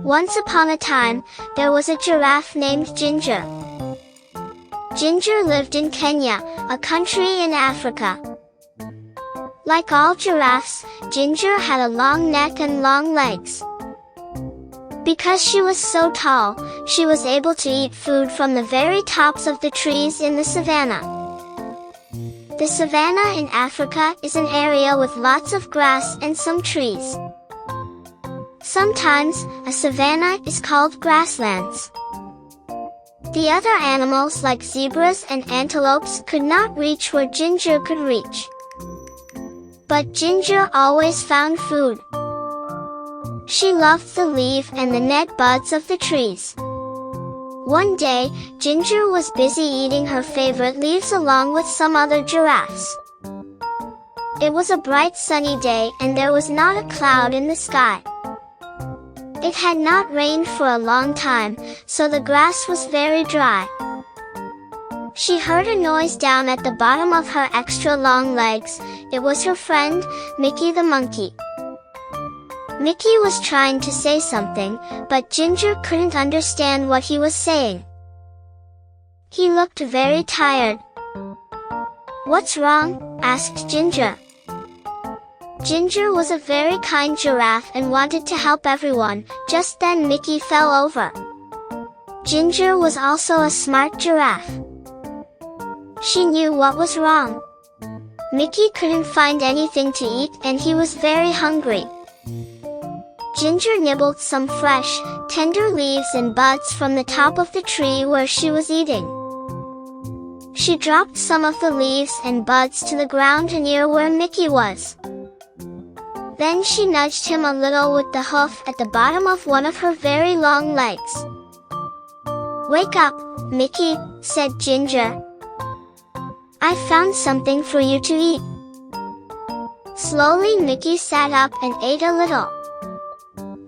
Once upon a time, there was a giraffe named Ginger. Ginger lived in Kenya, a country in Africa. Like all giraffes, Ginger had a long neck and long legs. Because she was so tall, she was able to eat food from the very tops of the trees in the savanna. The savanna in Africa is an area with lots of grass and some trees. Sometimes, a savanna is called grasslands. The other animals like zebras and antelopes could not reach where Ginger could reach. But Ginger always found food. She loved the leaf and the net buds of the trees. One day, Ginger was busy eating her favorite leaves along with some other giraffes. It was a bright sunny day and there was not a cloud in the sky. It had not rained for a long time, so the grass was very dry. She heard a noise down at the bottom of her extra long legs. It was her friend, Mickey the monkey. Mickey was trying to say something, but Ginger couldn't understand what he was saying. He looked very tired. "What's wrong?" asked Ginger. Ginger was a very kind giraffe and wanted to help everyone. Just then Mickey fell over. Ginger was also a smart giraffe. She knew what was wrong. Mickey couldn't find anything to eat and he was very hungry. Ginger nibbled some fresh, tender leaves and buds from the top of the tree where she was eating. She dropped some of the leaves and buds to the ground near where Mickey was. Then she nudged him a little with the hoof at the bottom of one of her very long legs. "Wake up, Mickey," said Ginger. "I found something for you to eat." Slowly Mickey sat up and ate a little.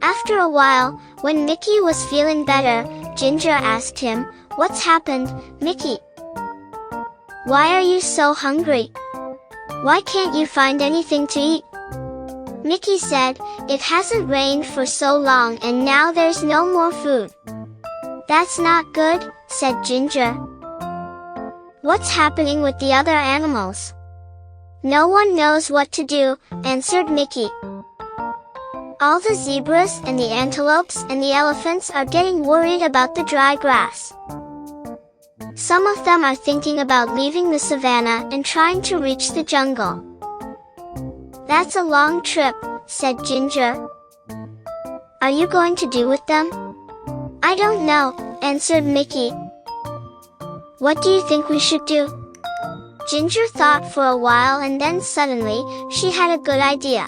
After a while, when Mickey was feeling better, Ginger asked him, "What's happened, Mickey? Why are you so hungry? Why can't you find anything to eat?" Mickey said, "It hasn't rained for so long and now there's no more food." "That's not good," said Ginger. "What's happening with the other animals?" "No one knows what to do," answered Mickey. "All the zebras and the antelopes and the elephants are getting worried about the dry grass. Some of them are thinking about leaving the savanna and trying to reach the jungle." "That's a long trip," said Ginger. "Are you going to do with them?" "I don't know," answered Mickey. "What do you think we should do?" Ginger thought for a while and then suddenly, she had a good idea.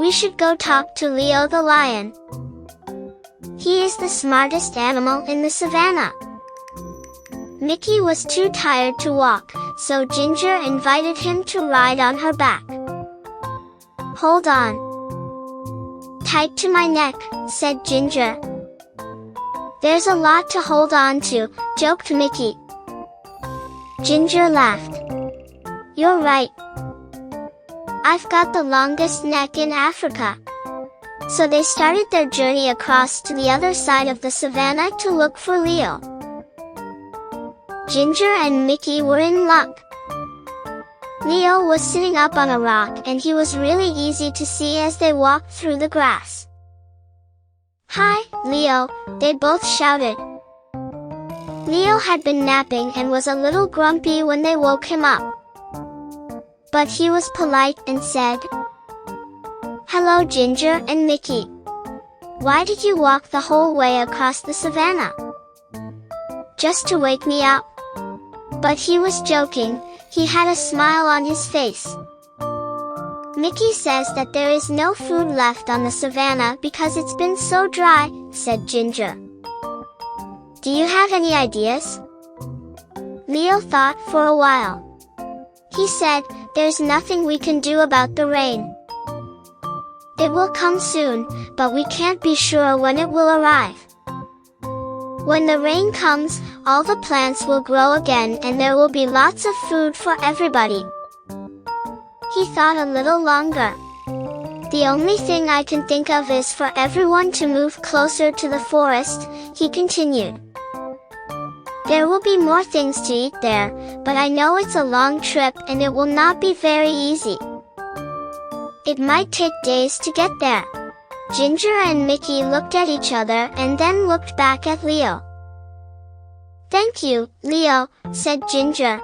"We should go talk to Leo the lion. He is the smartest animal in the savanna." Mickey was too tired to walk, so Ginger invited him to ride on her back. "Hold on tight to my neck," said Ginger. "There's a lot to hold on to," joked Mickey. Ginger laughed. "You're right. I've got the longest neck in Africa." So they started their journey across to the other side of the savanna to look for Leo. Ginger and Mickey were in luck. Leo was sitting up on a rock and he was really easy to see as they walked through the grass. "Hi, Leo," they both shouted. Leo had been napping and was a little grumpy when they woke him up. But he was polite and said, "Hello Ginger and Mickey. Why did you walk the whole way across the savanna?" "Just to wake me up." But he was joking, he had a smile on his face. "Mickey says that there is no food left on the savanna because it's been so dry," said Ginger. "Do you have any ideas?" Leo thought for a while. He said, "There's nothing we can do about the rain. It will come soon, but we can't be sure when it will arrive. When the rain comes, all the plants will grow again and there will be lots of food for everybody." He thought a little longer. The only thing I can think of is for everyone to move closer to the forest," he continued. "There will be more things to eat there, but I know it's a long trip and it will not be very easy. It might take days to get there." Ginger and Mickey looked at each other and then looked back at Leo. "Thank you, Leo," said Ginger.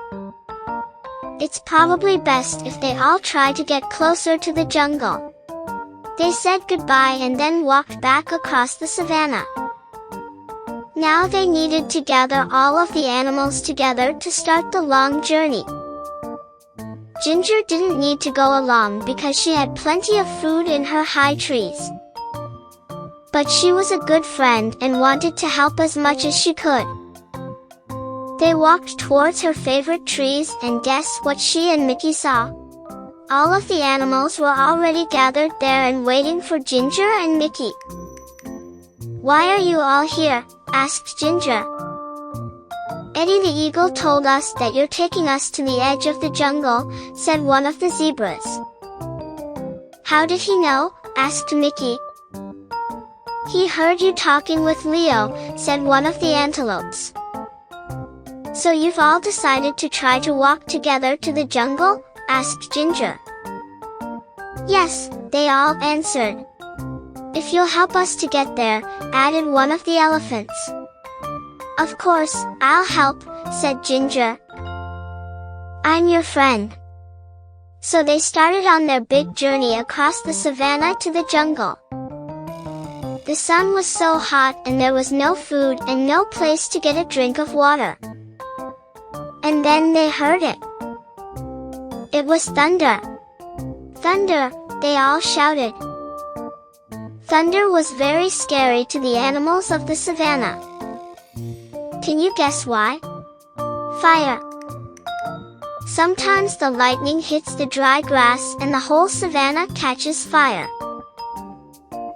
"It's probably best if they all try to get closer to the jungle." They said goodbye and then walked back across the savannah. Now they needed to gather all of the animals together to start the long journey. Ginger didn't need to go along because she had plenty of food in her high trees. But she was a good friend and wanted to help as much as she could. They walked towards her favorite trees and guess what she and Mickey saw? All of the animals were already gathered there and waiting for Ginger and Mickey. "Why are you all here?" asked Ginger. "Eddie the eagle told us that you're taking us to the edge of the jungle," said one of the zebras. "How did he know?" asked Mickey. "He heard you talking with Leo," said one of the antelopes. "So you've all decided to try to walk together to the jungle?" asked Ginger. "Yes," they all answered. "If you'll help us to get there," added one of the elephants. "Of course, I'll help," said Ginger. "I'm your friend." So they started on their big journey across the savannah to the jungle. The sun was so hot and there was no food and no place to get a drink of water. And then they heard it. It was thunder. "Thunder!" they all shouted. Thunder was very scary to the animals of the savannah. Can you guess why? Fire. Sometimes the lightning hits the dry grass and the whole savannah catches fire.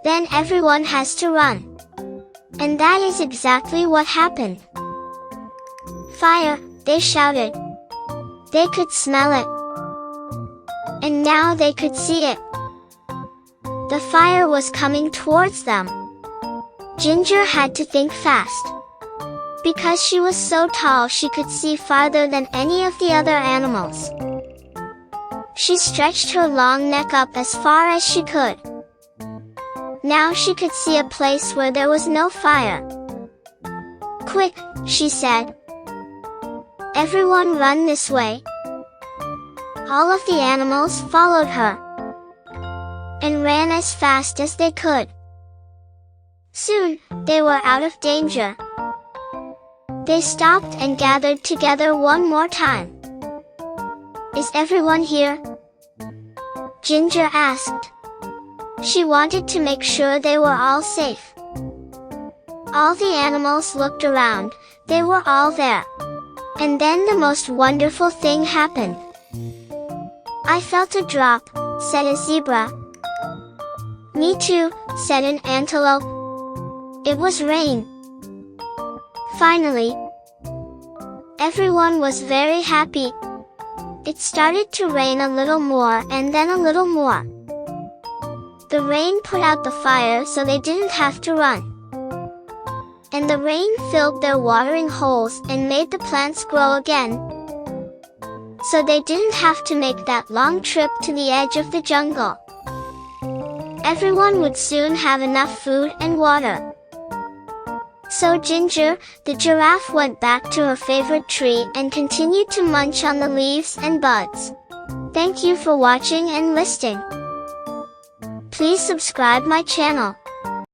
Then everyone has to run. And that is exactly what happened. "Fire!" they shouted. They could smell it. And now they could see it. The fire was coming towards them. Ginger had to think fast. Because she was so tall she could see farther than any of the other animals. She stretched her long neck up as far as she could. Now she could see a place where there was no fire. "Quick," she said. "Everyone run this way." All of the animals followed her and ran as fast as they could. Soon, they were out of danger. They stopped and gathered together one more time. "Is everyone here?" Ginger asked. She wanted to make sure they were all safe. All the animals looked around. They were all there. And then the most wonderful thing happened. "I felt a drop," said a zebra. "Me too," said an antelope. It was rain. Finally, everyone was very happy. It started to rain a little more and then a little more. The rain put out the fire so they didn't have to run. And the rain filled their watering holes and made the plants grow again. So they didn't have to make that long trip to the edge of the jungle. Everyone would soon have enough food and water. So Ginger, the giraffe, went back to her favorite tree and continued to munch on the leaves and buds. Thank you for watching and listening. Please subscribe my channel.